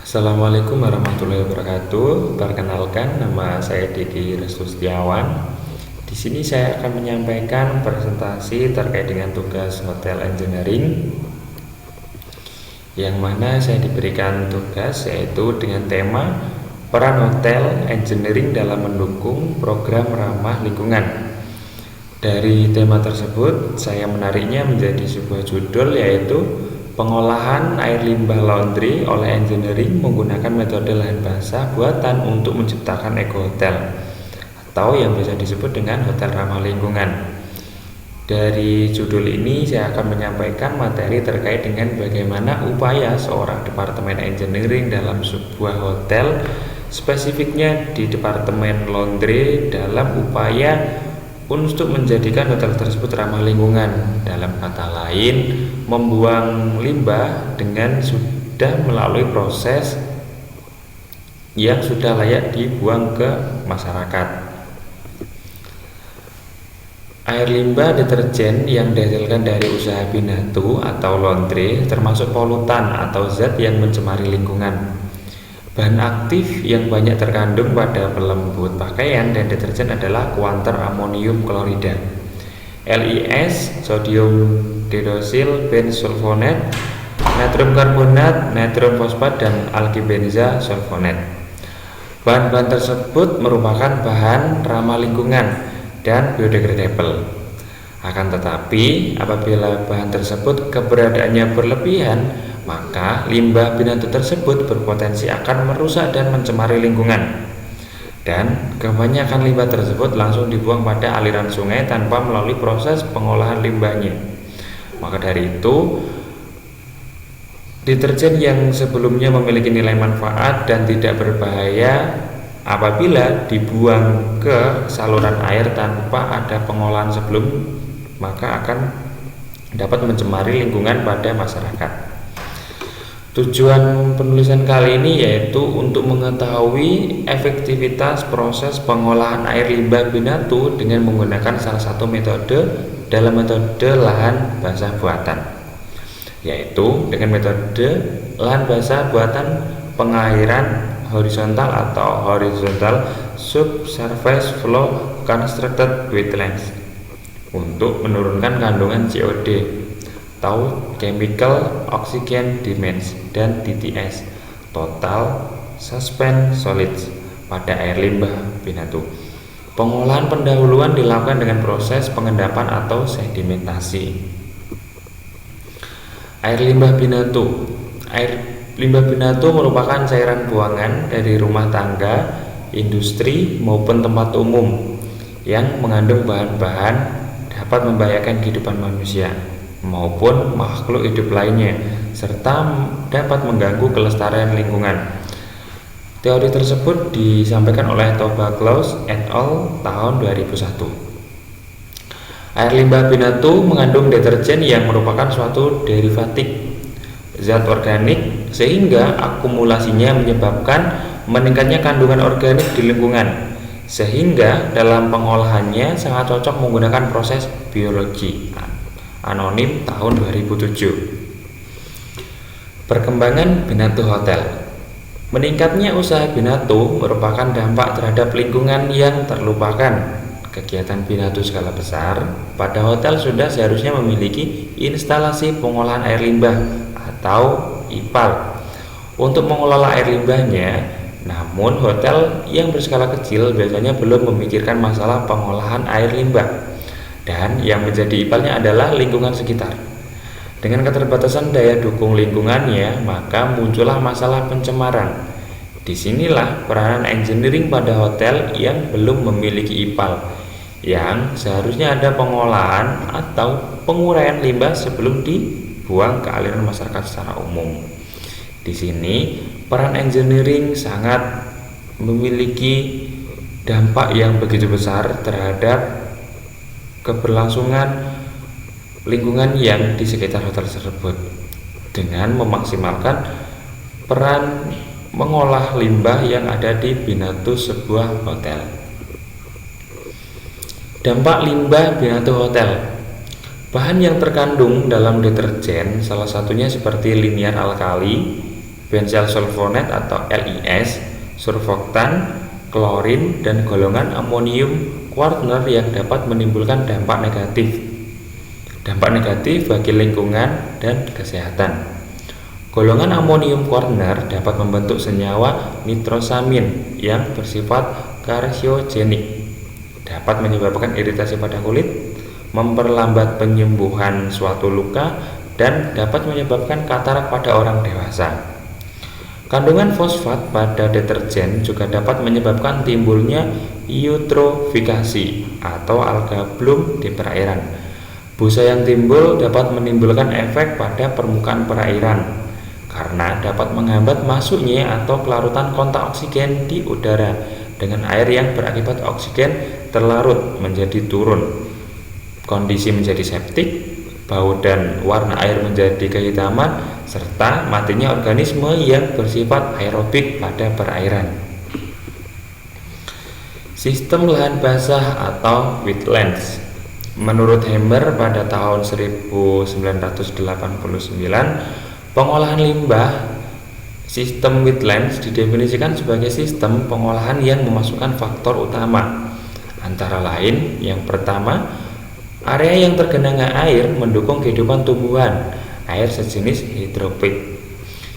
Assalamualaikum warahmatullahi wabarakatuh. Perkenalkan, nama saya Diki Restu Setiawan. Di sini saya akan menyampaikan presentasi terkait dengan tugas Hotel Engineering, yang mana saya diberikan tugas yaitu dengan tema peran Hotel Engineering dalam mendukung program ramah lingkungan. Dari tema tersebut, saya menariknya menjadi sebuah judul yaitu pengolahan air limbah laundry oleh engineering menggunakan metode lahan basah buatan untuk menciptakan eco-hotel atau yang bisa disebut dengan hotel ramah lingkungan. Dari judul ini saya akan menyampaikan materi terkait dengan bagaimana upaya seorang departemen engineering dalam sebuah hotel, spesifiknya di departemen laundry, dalam upaya untuk menjadikan hotel tersebut ramah lingkungan. Dalam kata lain, membuang limbah dengan sudah melalui proses yang sudah layak dibuang ke masyarakat. Air limbah deterjen yang dihasilkan dari usaha binatu atau laundry termasuk polutan atau zat yang mencemari lingkungan. Bahan aktif yang banyak terkandung pada pelembut pakaian dan deterjen adalah kuanter amonium klorida, LIS, sodium didosil bensulfonat, natrium karbonat, natrium fosfat, dan alkibenza sulfonat. Bahan-bahan tersebut merupakan bahan ramah lingkungan dan biodegradable. Akan tetapi, apabila bahan tersebut keberadaannya berlebihan, maka limbah binatu tersebut berpotensi akan merusak dan mencemari lingkungan. Dan kebanyakan limbah tersebut langsung dibuang pada aliran sungai tanpa melalui proses pengolahan limbahnya. Maka dari itu, deterjen yang sebelumnya memiliki nilai manfaat dan tidak berbahaya apabila dibuang ke saluran air tanpa ada pengolahan sebelum, maka akan dapat mencemari lingkungan pada masyarakat. Tujuan penulisan kali ini yaitu untuk mengetahui efektivitas proses pengolahan air limbah binatu dengan menggunakan salah satu metode dalam metode lahan basah buatan, yaitu dengan metode lahan basah buatan pengairan horizontal atau horizontal subsurface flow constructed wetlands untuk menurunkan kandungan COD atau chemical oxygen demands dan TTS, total suspend solids, pada air limbah binatu. Pengolahan pendahuluan dilakukan dengan proses pengendapan atau sedimentasi. Air limbah binatu. Air limbah binatu merupakan cairan buangan dari rumah tangga, industri maupun tempat umum yang mengandung bahan-bahan dapat membahayakan kehidupan manusia maupun makhluk hidup lainnya, serta dapat mengganggu kelestarian lingkungan. Teori tersebut disampaikan oleh Tobaclaus et al. Tahun 2001. Air limbah binatu mengandung deterjen yang merupakan suatu derivatif zat organik, sehingga akumulasinya menyebabkan meningkatnya kandungan organik di lingkungan, sehingga dalam pengolahannya sangat cocok menggunakan proses biologi. Anonim tahun 2007. Perkembangan binatu hotel. Meningkatnya usaha binatu merupakan dampak terhadap lingkungan yang terlupakan. Kegiatan binatu skala besar pada hotel sudah seharusnya memiliki instalasi pengolahan air limbah atau IPAL untuk mengelola air limbahnya. Namun hotel yang berskala kecil biasanya belum memikirkan masalah pengolahan air limbah, dan yang menjadi IPAL-nya adalah lingkungan sekitar. Dengan keterbatasan daya dukung lingkungannya, maka muncullah masalah pencemaran. Disinilah peranan engineering pada hotel yang belum memiliki IPAL, yang seharusnya ada pengolahan atau penguraian limbah sebelum dibuang ke aliran masyarakat secara umum. Di sini peran engineering sangat memiliki dampak yang begitu besar terhadap keberlangsungan lingkungan yang di sekitar hotel tersebut dengan memaksimalkan peran mengolah limbah yang ada di binatu sebuah hotel. Dampak limbah binatu hotel. Bahan yang terkandung dalam deterjen salah satunya seperti liniar alkali, benzyl sulfonat atau LIS, surfaktan, klorin, dan golongan amonium kuarner yang dapat menimbulkan dampak negatif bagi lingkungan dan kesehatan. Golongan amonium kuarner dapat membentuk senyawa nitrosamin yang bersifat karsiogenik, dapat menyebabkan iritasi pada kulit, memperlambat penyembuhan suatu luka, dan dapat menyebabkan katarak pada orang dewasa. Kandungan fosfat pada deterjen juga dapat menyebabkan timbulnya eutrofikasi atau alga bloom di perairan. Busa yang timbul dapat menimbulkan efek pada permukaan perairan karena dapat menghambat masuknya atau kelarutan kontak oksigen di udara dengan air yang berakibat oksigen terlarut menjadi turun. Kondisi menjadi septik, bau dan warna air menjadi kehitaman, serta matinya organisme yang bersifat aerobik pada perairan. Sistem lahan basah atau wetlands. Menurut Hammer pada tahun 1989, pengolahan limbah sistem wetlands didefinisikan sebagai sistem pengolahan yang memasukkan faktor utama, antara lain yang pertama, area yang tergenang air mendukung kehidupan tumbuhan, air sejenis hidrofit.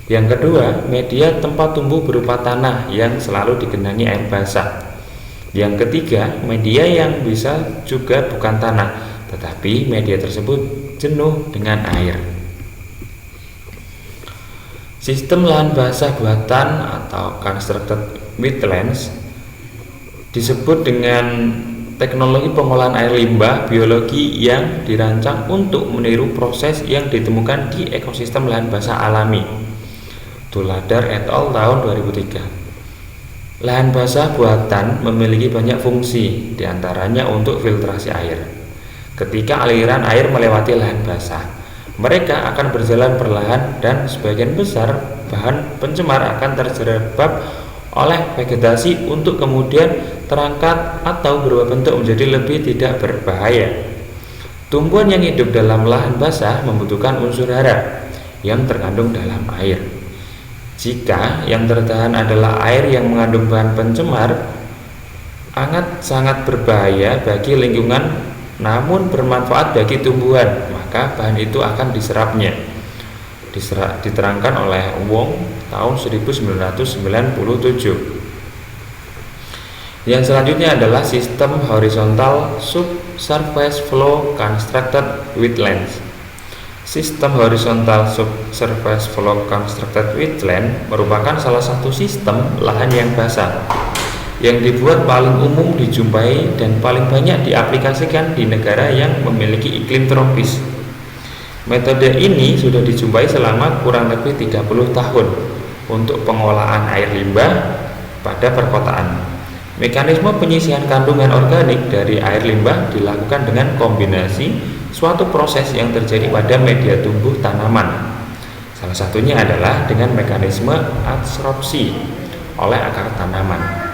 Yang kedua, media tempat tumbuh berupa tanah yang selalu digenangi air basah. Yang ketiga, media yang bisa juga bukan tanah, tetapi media tersebut jenuh dengan air. Sistem lahan basah buatan atau constructed wetlands disebut dengan teknologi pengolahan air limbah biologi yang dirancang untuk meniru proses yang ditemukan di ekosistem lahan basah alami. Tuladar et al. Tahun 2003. Lahan basah buatan memiliki banyak fungsi, diantaranya untuk filtrasi air. Ketika aliran air melewati lahan basah, mereka akan berjalan perlahan dan sebagian besar bahan pencemar akan terjerembab oleh vegetasi untuk kemudian terangkat atau berubah bentuk menjadi lebih tidak berbahaya. Tumbuhan yang hidup dalam lahan basah membutuhkan unsur hara yang terkandung dalam air. Jika yang tertahan adalah air yang mengandung bahan pencemar, sangat berbahaya bagi lingkungan namun bermanfaat bagi tumbuhan, maka bahan itu akan diserapnya. Diterangkan oleh Wong tahun 1997. Yang selanjutnya adalah sistem horizontal subsurface flow constructed wetlands. Sistem horizontal subsurface flow constructed wetland merupakan salah satu sistem lahan yang basah yang dibuat paling umum dijumpai dan paling banyak diaplikasikan di negara yang memiliki iklim tropis. Metode ini sudah dijumpai selama kurang lebih 30 tahun untuk pengolahan air limbah pada perkotaan. Mekanisme penyisihan kandungan organik dari air limbah dilakukan dengan kombinasi suatu proses yang terjadi pada media tumbuh tanaman. Salah satunya adalah dengan mekanisme adsorpsi oleh akar tanaman.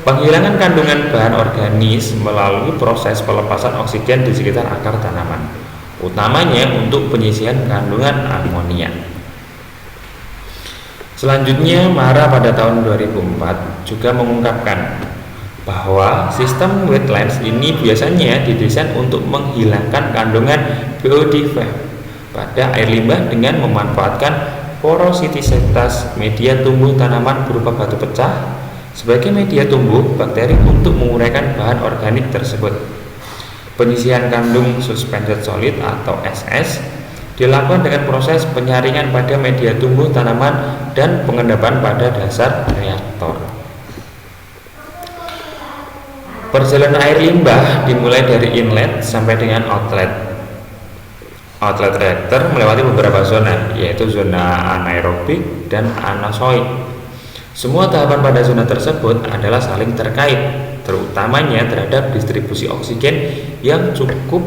Penghilangan kandungan bahan organis melalui proses pelepasan oksigen di sekitar akar tanaman, utamanya untuk penyisihan kandungan amonia. Selanjutnya, Mara pada tahun 2004 juga mengungkapkan bahwa sistem wetlands ini biasanya didesain untuk menghilangkan kandungan biodiversitas pada air limbah dengan memanfaatkan porosititas media tumbuh tanaman berupa batu pecah sebagai media tumbuh bakteri untuk menguraikan bahan organik tersebut. Penyisihan kandung suspended solid atau SS dilakukan dengan proses penyaringan pada media tumbuh tanaman dan pengendapan pada dasar reaktor. Perjalanan air limbah dimulai dari inlet sampai dengan outlet. Outlet reaktor melewati beberapa zona, yaitu zona anaerobik dan anasoik. Semua tahapan pada zona tersebut adalah saling terkait, terutamanya terhadap distribusi oksigen yang cukup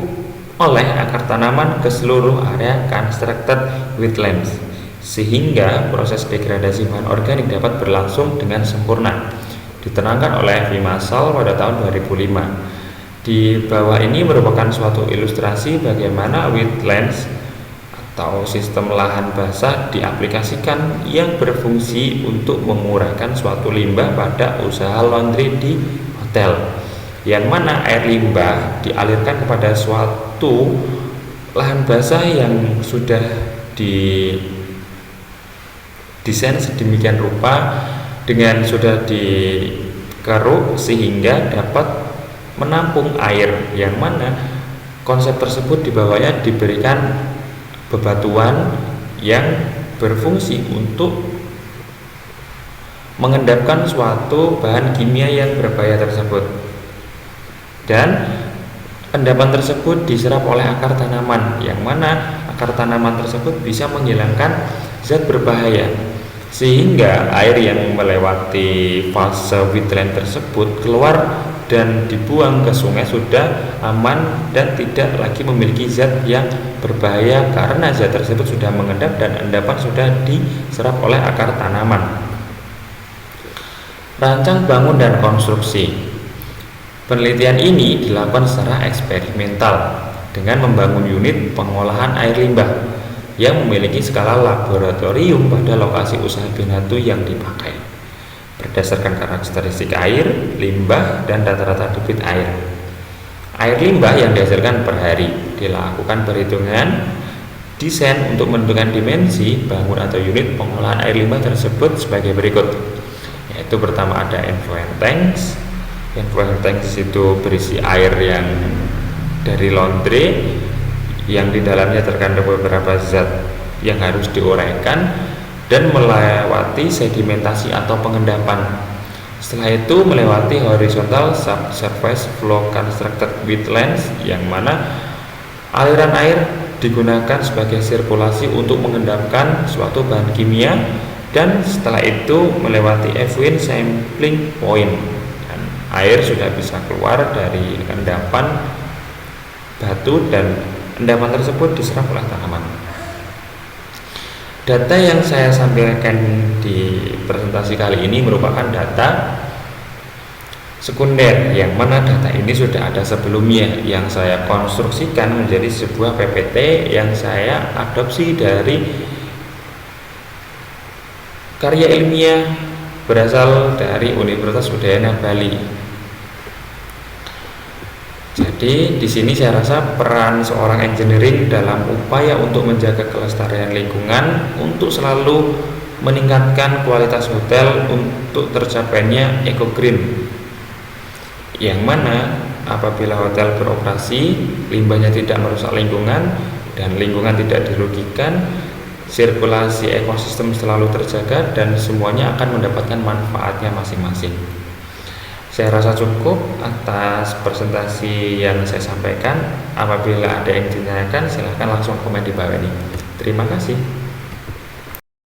oleh akar tanaman ke seluruh area constructed wetlands, sehingga proses degradasi bahan organik dapat berlangsung dengan sempurna. Diterangkan oleh Vimasal pada tahun 2005. Di bawah ini merupakan suatu ilustrasi bagaimana wetlands atau sistem lahan basah diaplikasikan yang berfungsi untuk menguraikan suatu limbah pada usaha laundry di hotel, yang mana air limbah dialirkan kepada suatu lahan basah yang sudah didesain sedemikian rupa dengan sudah dikeruk sehingga dapat menampung air, yang mana konsep tersebut di bawahnya diberikan bebatuan yang berfungsi untuk mengendapkan suatu bahan kimia yang berbahaya tersebut, dan endapan tersebut diserap oleh akar tanaman, yang mana akar tanaman tersebut bisa menghilangkan zat berbahaya, sehingga air yang melewati fase wetland tersebut keluar dan dibuang ke sungai sudah aman dan tidak lagi memiliki zat yang berbahaya karena zat tersebut sudah mengendap dan endapan sudah diserap oleh akar tanaman. Rancang bangun dan konstruksi. Penelitian ini dilakukan secara eksperimental dengan membangun unit pengolahan air limbah yang memiliki skala laboratorium pada lokasi usaha Binatu yang dipakai, berdasarkan karakteristik air, limbah, dan rata-rata debit air. Air limbah yang dihasilkan per hari dilakukan perhitungan desain untuk menentukan dimensi bangun atau unit pengolahan air limbah tersebut sebagai berikut, yaitu pertama ada effluent tanks. Effluent tanks itu berisi air yang dari laundry yang di dalamnya terkandung beberapa zat yang harus diuraikan dan melewati sedimentasi atau pengendapan. Setelah itu melewati horizontal subsurface flow constructed wetlands, yang mana aliran air digunakan sebagai sirkulasi untuk mengendapkan suatu bahan kimia, dan setelah itu melewati effluent sampling point, dan air sudah bisa keluar dari endapan batu dan endapan tersebut diserap oleh tanaman. Data yang saya sampaikan di presentasi kali ini merupakan data sekunder, yang mana data ini sudah ada sebelumnya yang saya konstruksikan menjadi sebuah PPT yang saya adopsi dari karya ilmiah berasal dari Universitas Udayana Bali. Jadi di sini saya rasa peran seorang engineering dalam upaya untuk menjaga kelestarian lingkungan untuk selalu meningkatkan kualitas hotel untuk tercapainya eco green, yang mana apabila hotel beroperasi limbahnya tidak merusak lingkungan dan lingkungan tidak dirugikan, sirkulasi ekosistem selalu terjaga dan semuanya akan mendapatkan manfaatnya masing-masing. Saya rasa cukup atas presentasi yang saya sampaikan. Apabila ada yang ditanyakan, silahkan langsung komen di bawah ini. Terima kasih.